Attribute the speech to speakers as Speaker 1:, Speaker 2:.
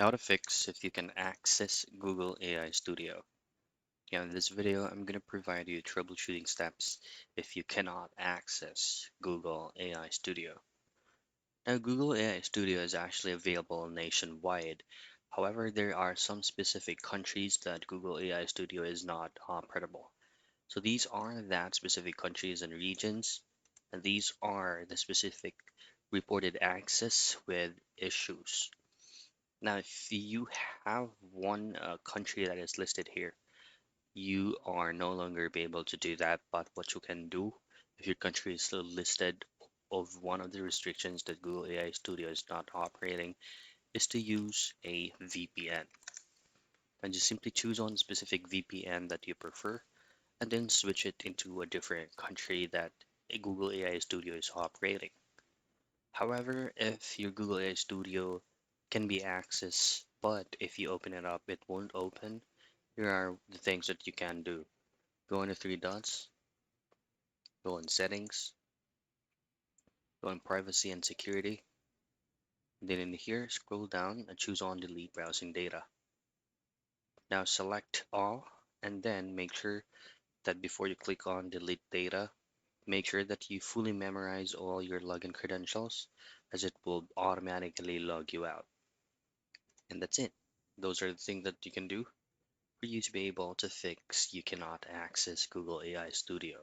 Speaker 1: How to fix if you can access Google AI Studio. Yeah, in this video, I'm going to provide you troubleshooting steps if you cannot access Google AI Studio. Now, Google AI Studio is actually available nationwide. However, there are some specific countries that Google AI Studio is not operable. So these are that specific countries and regions, and these are the specific reported access with issues. Now, if you have one country that is listed here, you are no longer be able to do that. But what you can do, if your country is still listed of one of the restrictions that Google AI Studio is not operating, is to use a VPN. And just simply choose on a specific VPN that you prefer, and then switch it into a different country that a Google AI Studio is operating. However, if your Google AI Studio can be accessed, but if you open it up, it won't open, here are the things that you can do. Go on the three dots, go on settings, go on privacy and security. Then in here, scroll down and choose on delete browsing data. Now select all and then make sure that before you click on delete data, make sure that you fully memorize all your login credentials as it will automatically log you out. And that's it. Those are the things that you can do for you to be able to fix you cannot access Google AI Studio.